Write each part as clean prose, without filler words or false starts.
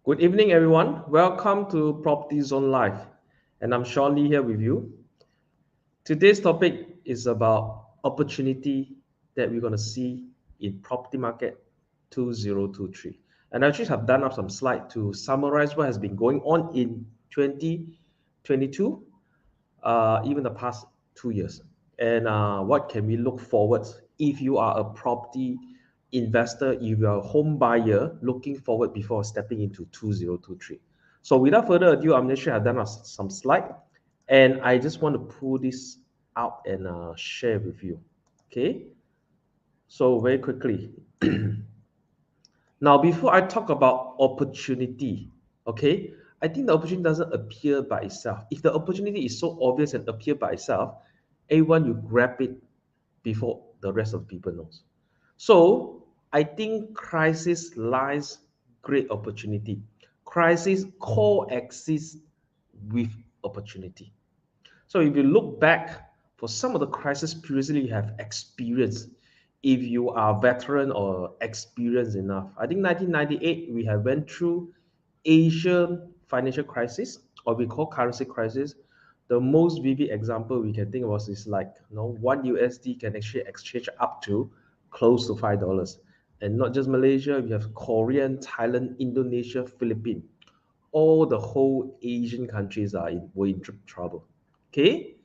Good evening, everyone. Welcome to Property Zone Live. And I'm Sean Lee here with you. Today's topic is about opportunity that we're going to see in property market 2023. And I actually have done up some slides to summarize what has been going on in 2022, even the past 2 years. And what can we look forward if you are a property investor, if you're a home buyer looking forward before stepping into 2023. So without further ado, I'm not sure I've done some slide, and I just want to pull this out and share with you. Okay, so very quickly. Now, before I talk about opportunity, okay, I think the opportunity doesn't appear by itself. If the opportunity is so obvious and appear by itself, everyone you grab it before the rest of the people knows. So I think crisis lies great opportunity. Crisis coexists with opportunity. So if you look back for some of the crises previously you have experienced, if you are veteran or experienced enough, I think 1998 we have went through Asian financial crisis, or we call currency crisis. The most vivid example we can think of is like, one USD can actually exchange up to close to $5. And not just Malaysia, we have Korean, Thailand, Indonesia, Philippines. All the whole Asian countries were in trouble. Okay,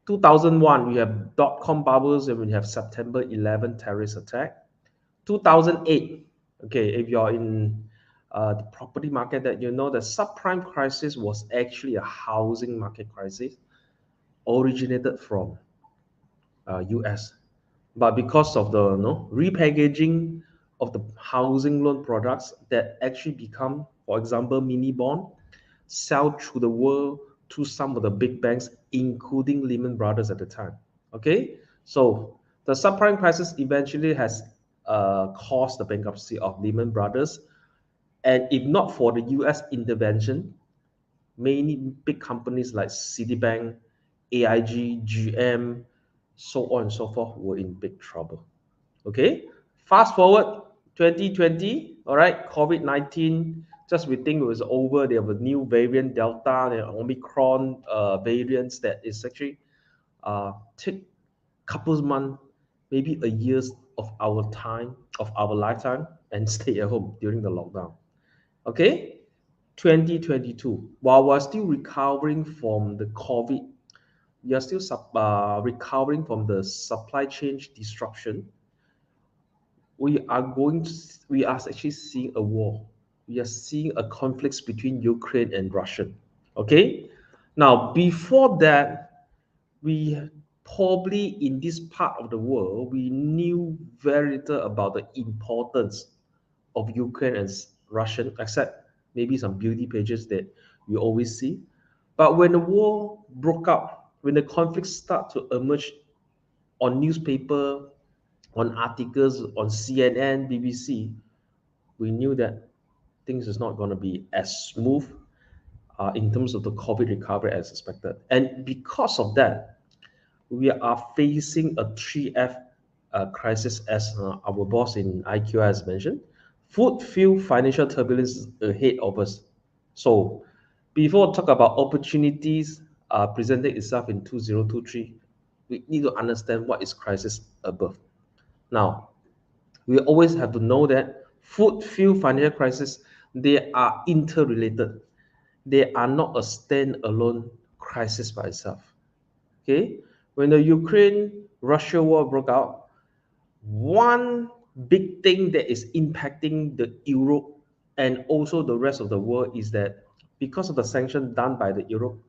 2001 we have dot-com bubbles, and we have September 11 terrorist attack. 2008, okay, if you're in the property market, that you know the subprime crisis was actually a housing market crisis originated from US, but because of the repackaging of the housing loan products that actually become, for example, mini bond, sell through the world to some of the big banks, including Lehman Brothers at the time. Okay, so the subprime crisis eventually has caused the bankruptcy of Lehman Brothers, and if not for the US intervention, many big companies like Citibank, AIG, GM, so on and so forth were in big trouble. Okay, fast forward 2020, all right, COVID-19, just we think it was over. There was a new variant, Delta, the Omicron variants that is actually take couples months, maybe a years of our time, of our lifetime, and stay at home during the lockdown. Okay, 2022, while we're still recovering from the COVID, we are still recovering from the supply chain disruption. We are actually seeing a war. We are seeing a conflict between Ukraine and Russia. Okay, now before that, we probably in this part of the world we knew very little about the importance of Ukraine and Russian, except maybe some beauty pages that we always see. But when the war broke out, when the conflict started to emerge on newspaper, on articles, on CNN, BBC, we knew that things is not going to be as smooth in terms of the COVID recovery as expected. And because of that, we are facing a 3F crisis, as our boss in IQ has mentioned. Food, fuel, financial turbulence ahead of us. So before talk about opportunities presenting itself in 2023, we need to understand what is crisis above. Now, we always have to know that food, fuel, financial crisis, they are interrelated. They are not a standalone crisis by itself. Okay, when the Ukraine-Russia war broke out, one big thing that is impacting the Europe and also the rest of the world is that because of the sanction done by the Europe,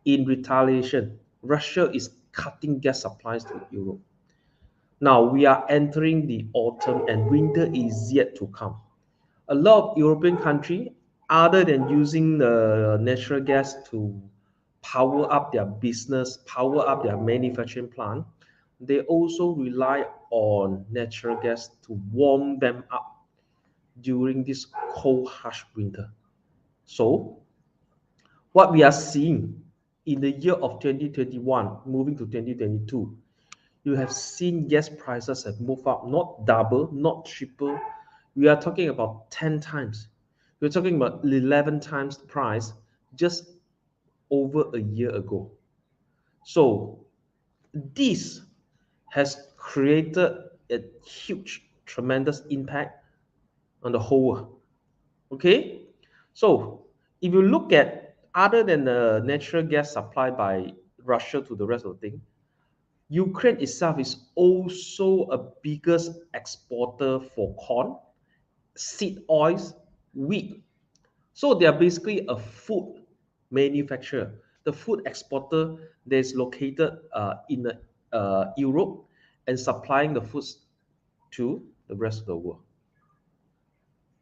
in retaliation, Russia is cutting gas supplies to Europe. Now we are entering the autumn and winter is yet to come. A lot of European countries, other than using the natural gas to power up their business, power up their manufacturing plant, they also rely on natural gas to warm them up during this cold, harsh winter. So, what we are seeing in the year of 2021, moving to 2022, you have seen gas prices have moved up, not double, not triple. We are talking about 10 times. We're talking about 11 times the price just over a year ago. So this has created a huge, tremendous impact on the whole world. Okay? So if you look at other than the natural gas supplied by Russia to the rest of the thing, Ukraine itself is also a biggest exporter for corn, seed oils, wheat. So they are basically a food manufacturer. The food exporter that is located in Europe and supplying the foods to the rest of the world.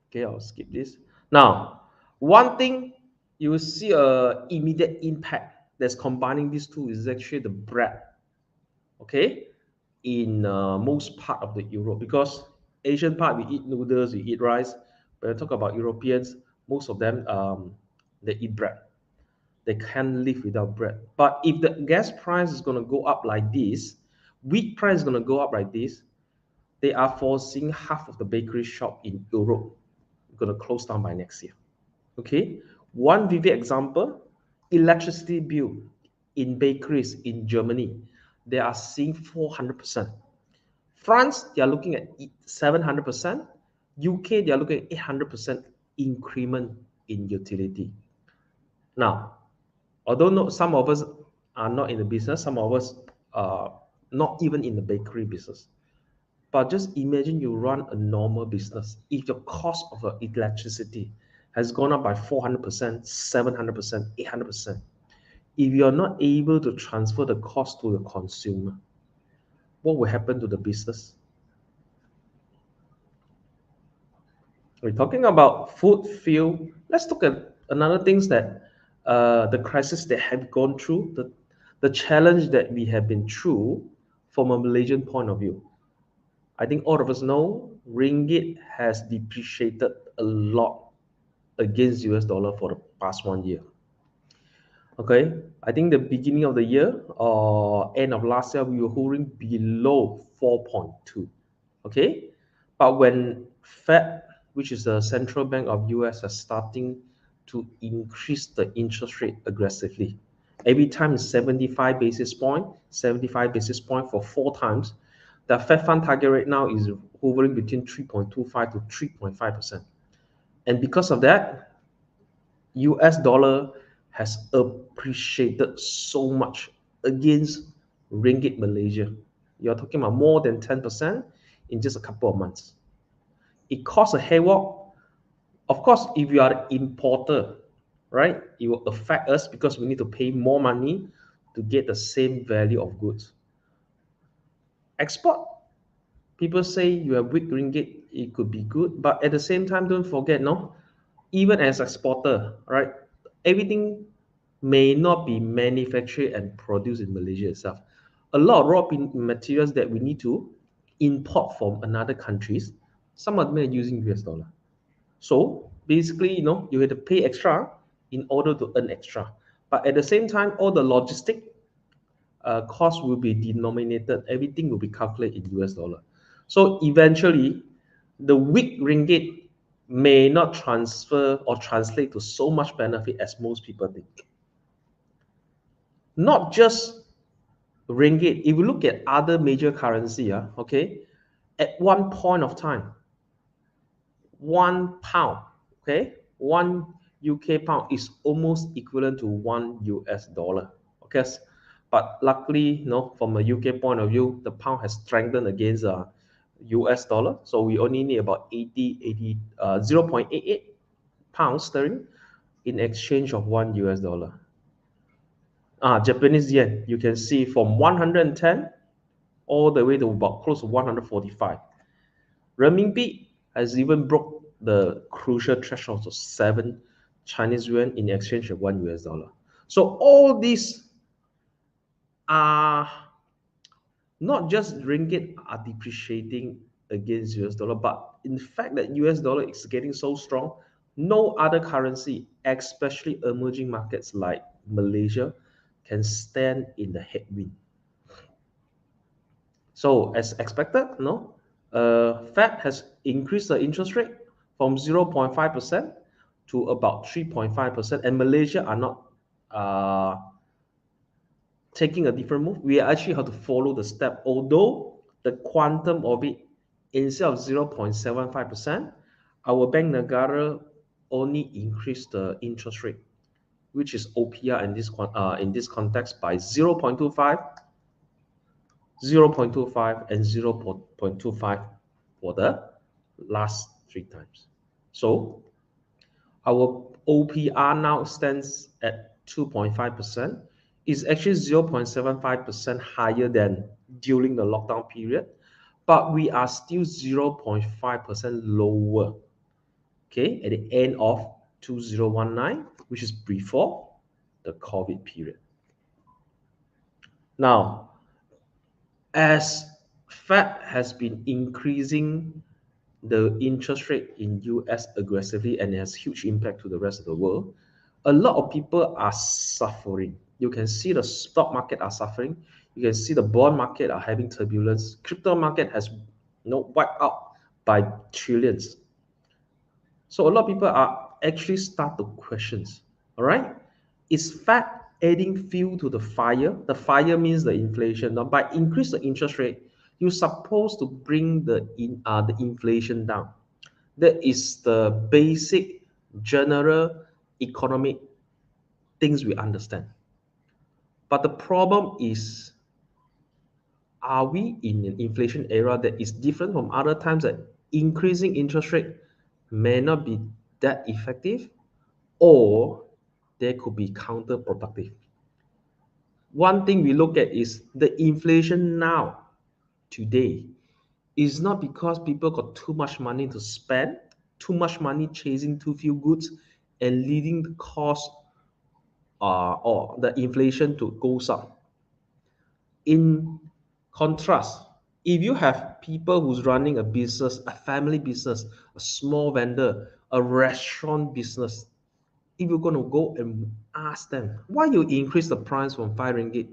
Okay, I'll skip this. Now, one thing you will see a immediate impact that's combining these two is actually the bread. Okay, in most part of the Europe, because Asian part we eat noodles, we eat rice. When I talk about Europeans, most of them they eat bread. They can't live without bread. But if the gas price is going to go up like this, wheat price is going to go up like this, they are forcing half of the bakery shop in Europe going to close down by next year. Okay, one vivid example: electricity bill in bakeries in Germany, they are seeing 400%. France, they are looking at 700%. UK, they are looking at 800% increment in utility. Now, although some of us are not in the business, some of us are not even in the bakery business. But just imagine you run a normal business. If the cost of electricity has gone up by 400%, 700%, 800%, if you're not able to transfer the cost to the consumer, what will happen to the business? We're talking about food, fuel. Let's look at another things that the crisis that have gone through, the challenge that we have been through from a Malaysian point of view. I think all of us know ringgit has depreciated a lot against US dollar for the past 1 year. Okay, I think the beginning of the year or end of last year, we were hovering below 4.2. Okay, but when Fed, which is the central bank of US, is starting to increase the interest rate aggressively, every time is 75 basis point for 4 times. The Fed fund target right now is hovering between 3.25 to 3.5%. And because of that, US dollar has appreciated so much against ringgit Malaysia. You're talking about more than 10% in just a couple of months. It caused a havoc. Of course, if you are an importer, right, it will affect us because we need to pay more money to get the same value of goods. Export, people say you have weak ringgit, it could be good, but at the same time, don't forget, no, even as exporter, right, everything may not be manufactured and produced in Malaysia itself. A lot of raw materials that we need to import from another countries, some of them are using US dollar. So basically, you have to pay extra in order to earn extra. But at the same time, all the logistic cost will be denominated. Everything will be calculated in US dollar. So eventually, the weak ringgit may not transfer or translate to so much benefit as most people think. Not just ringgit. If you look at other major currency, okay, at one point of time, £1, okay, one UK pound is almost equivalent to one US dollar. Okay, but luckily, from a UK point of view, the pound has strengthened against US dollar, so we only need about 0.88 pounds sterling in exchange of one US dollar. Japanese yen, you can see from 110 all the way to about close to 145. Renminbi has even broke the crucial threshold of 7 Chinese yuan in exchange of one US dollar. So all these are not just ringgit are depreciating against US dollar, but in fact that US dollar is getting so strong, no other currency, especially emerging markets like Malaysia, can stand in the headwind. So as expected, Fed has increased the interest rate from 0.5% to about 3.5%, and Malaysia are not taking a different move. We actually have to follow the step, although the quantum of it, instead of 0.75%, our Bank Negara only increased the interest rate, which is OPR in this context by 0.25, 0.25, and 0.25 for the last 3 times. So our OPR now stands at 2.5%. It's actually 0.75% higher than during the lockdown period, but we are still 0.5% lower, okay, at the end of 2019, which is before the COVID period. Now, as Fed has been increasing the interest rate in US aggressively and it has huge impact to the rest of the world, a lot of people are suffering. You can see the stock market are suffering. You can see the bond market are having turbulence. Crypto market has wiped out by trillions. So a lot of people are actually start to questions. All right, is Fed adding fuel to the fire? The fire means the inflation. Now, by increase the interest rate, you're supposed to bring the inflation down. That is the basic general economic things we understand. But the problem is, are we in an inflation era that is different from other times that increasing interest rate may not be that effective, or they could be counterproductive? One thing we look at is the inflation now, today, is not because people got too much money to spend, too much money chasing too few goods, and leading the cost or the inflation to goes up. In contrast, if you have people who's running a business, a family business, a small vendor, a restaurant business, if you're going to go and ask them why you increase the price from 5 ringgit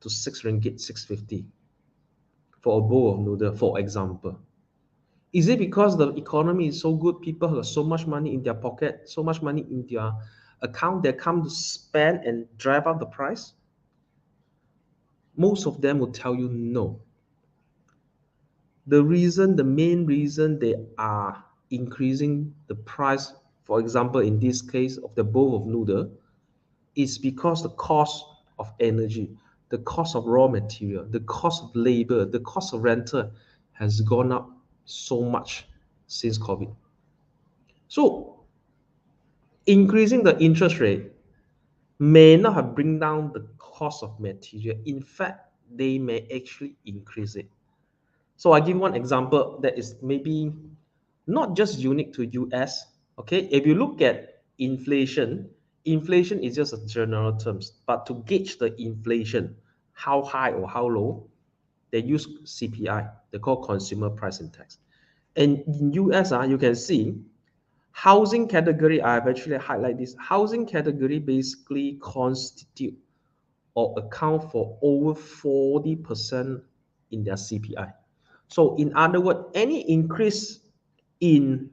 to 6 ringgit, 6.50 for a bowl of noodle, for example, is it because the economy is so good, people have so much money in their pocket, so much money in their account, they come to spend and drive up the price? Most of them will tell you no. The main reason they are increasing the price, for example, in this case of the bowl of noodle, is because the cost of energy, the cost of raw material, the cost of labor, the cost of rental has gone up so much since COVID. So increasing the interest rate may not have bring down the cost of material. In fact, they may actually increase it. So I give one example that is maybe not just unique to US. Okay, if you look at inflation, inflation is just a general terms, but to gauge the inflation, how high or how low, they use CPI, they call Consumer Price Index. And in US, you can see housing category, I have actually highlighted this. Housing category basically constitute or account for over 40% in their CPI. So in other words, any increase in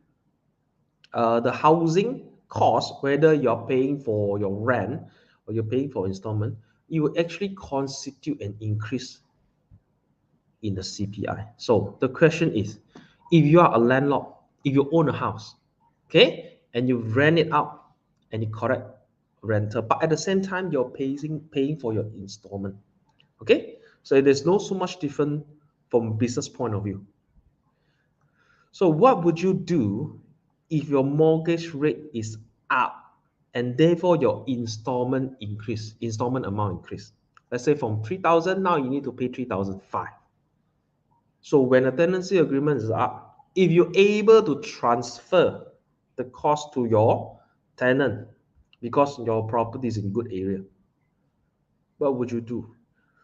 the housing cost, whether you're paying for your rent or you're paying for installment, you will actually constitute an increase in the CPI. So the question is, if you are a landlord, if you own a house, okay, and you rent it out and you collect rental, but at the same time you're paying for your installment, okay, so there's no so much different from business point of view. So what would you do if your mortgage rate is up and therefore your installment amount increase? Let's say from 3,000, now you need to pay 3,005. So when a tenancy agreement is up, if you're able to transfer the cost to your tenant because your property is in good area, what would you do?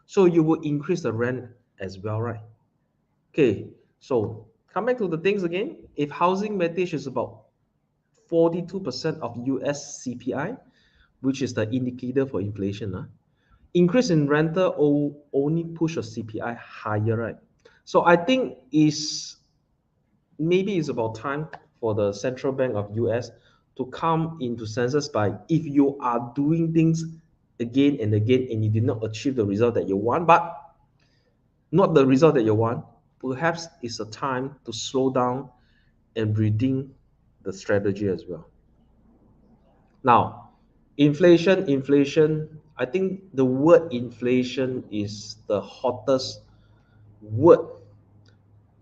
So you will increase the rent as well, right? Okay, so come back to the things again. If housing mortgage is about 42% of US CPI, which is the indicator for inflation, increase in rental only push a CPI higher, right? So I think maybe it's about time for the central bank of US to come into senses by if you are doing things again and again and you did not achieve the result that you want, but not the result that you want, perhaps it's a time to slow down and rethink the strategy as well. Now, inflation, I think the word inflation is the hottest word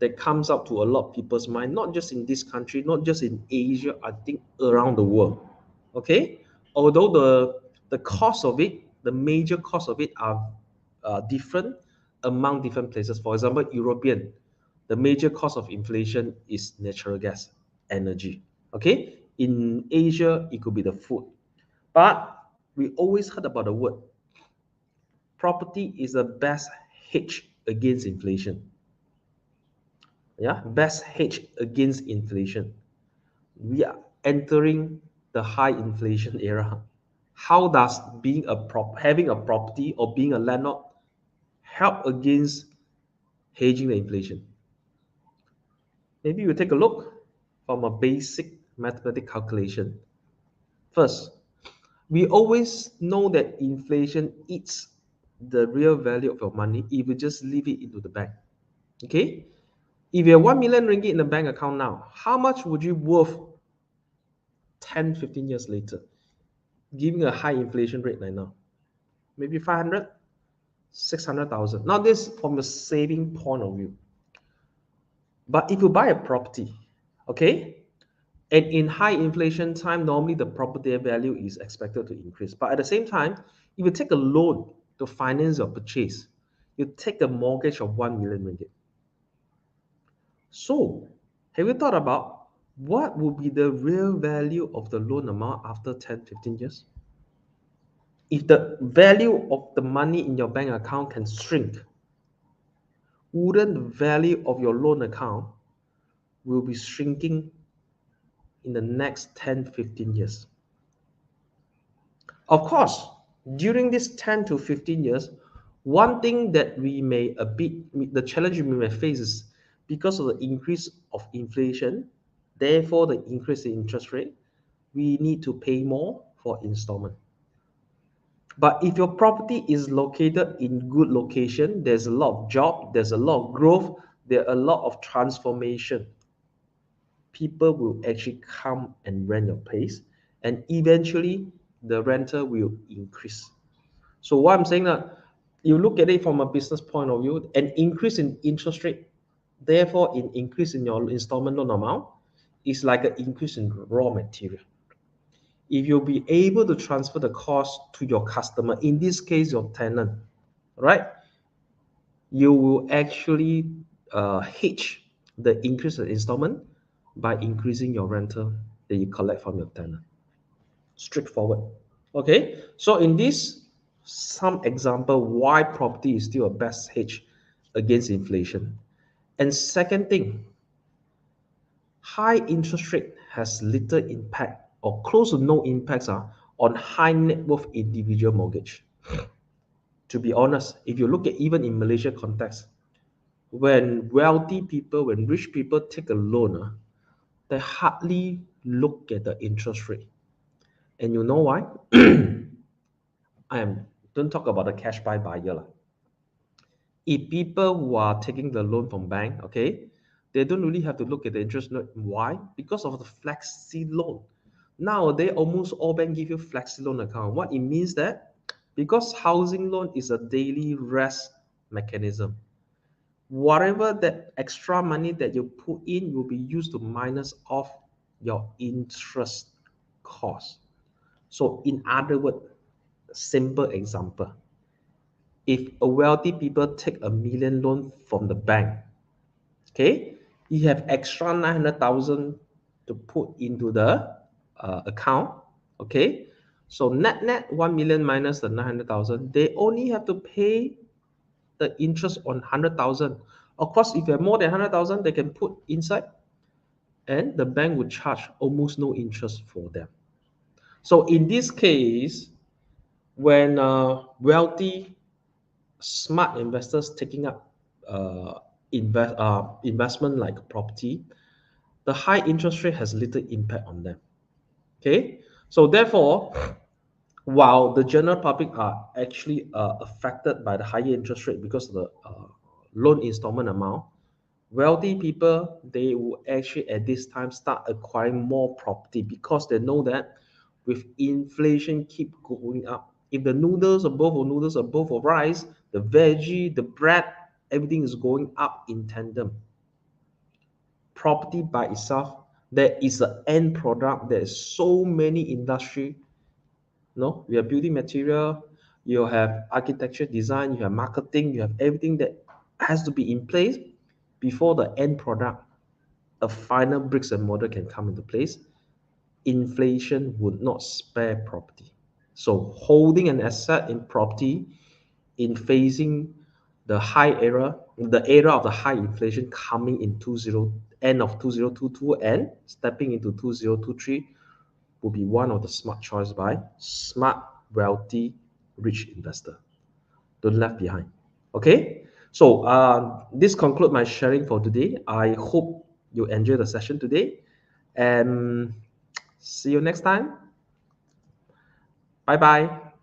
that comes up to a lot of people's mind, not just in this country, not just in Asia, I think around the world. Okay? Although the cost of it, the major cost of it are different among different places. For example, European, the major cost of inflation is natural gas, energy. Okay? In Asia, it could be the food. But we always heard about the word property is the best hedge against inflation. Yeah, best hedge against inflation. We are entering the high inflation era. How does having a property or being a landlord help against hedging the inflation? Maybe we take a look from a basic mathematical calculation. First, we always know that inflation eats the real value of your money if you just leave it into the bank. Okay? If you have 1 million ringgit in the bank account now, how much would you worth 10, 15 years later, giving a high inflation rate right now? Maybe 500, 600,000. Now, this from a saving point of view. But if you buy a property, okay, and in high inflation time, normally the property value is expected to increase. But at the same time, if you take a loan to finance your purchase, you take a mortgage of 1 million ringgit. So, have you thought about what would be the real value of the loan amount after 10, 15 years? If the value of the money in your bank account can shrink, wouldn't the value of your loan account will be shrinking in the next 10, 15 years? Of course, during this 10 to 15 years, one thing that the challenge we may face is because of the increase of inflation, therefore the increase in interest rate, we need to pay more for installment. But if your property is located in good location, there's a lot of job, there's a lot of growth, there are a lot of transformation. People will actually come and rent your place, and eventually the rental will increase. So what I'm saying that you look at it from a business point of view, an increase in interest rate, therefore an increase in your installment loan amount is like an increase in raw material. If you'll be able to transfer the cost to your customer, in this case your tenant, right, you will actually hedge the increase in installment by increasing your rental that you collect from your tenant. Straightforward. Okay, so in this, some example why property is still a best hedge against inflation. And second thing, high interest rate has little impact or close to no impacts on high net worth individual mortgage. To be honest, if you look at even in Malaysia context, when wealthy people, when rich people take a loan, they hardly look at the interest rate. And you know why? Don't talk about the cash buyer. If people who are taking the loan from bank, okay, they don't really have to look at the interest rate. Why? Because of the flexi loan. Nowadays, almost all banks give you flexi loan account. What it means that because housing loan is a daily rest mechanism, whatever that extra money that you put in will be used to minus off your interest cost. So in other words, simple example, if a wealthy people take a million loan from the bank, okay, you have extra 900,000 to put into the account, okay. So net 1 million minus the 900,000, they only have to pay the interest on 100,000. Of course, if you have more than 100,000, they can put inside, and the bank would charge almost no interest for them. So in this case, when wealthy, smart investors taking up investment like property, the high interest rate has little impact on them. Okay, so therefore, while the general public are actually affected by the higher interest rate because of the loan installment amount, wealthy people, they will actually at this time start acquiring more property because they know that with inflation keep going up, if the noodles above or rice, the veggie, the bread, everything is going up in tandem. Property by itself, there is an end product. There is so many industry. No, you have building material, you have architecture design, you have marketing, you have everything that has to be in place before the end product, a final bricks and mortar can come into place. Inflation would not spare property. So holding an asset in property in facing the era of the high inflation coming in end of 2022 and stepping into 2023 will be one of the smart choice by smart, wealthy, rich investor. Don't left behind. Okay. So this conclude my sharing for today. I hope you enjoy the session today, and see you next time. Bye bye.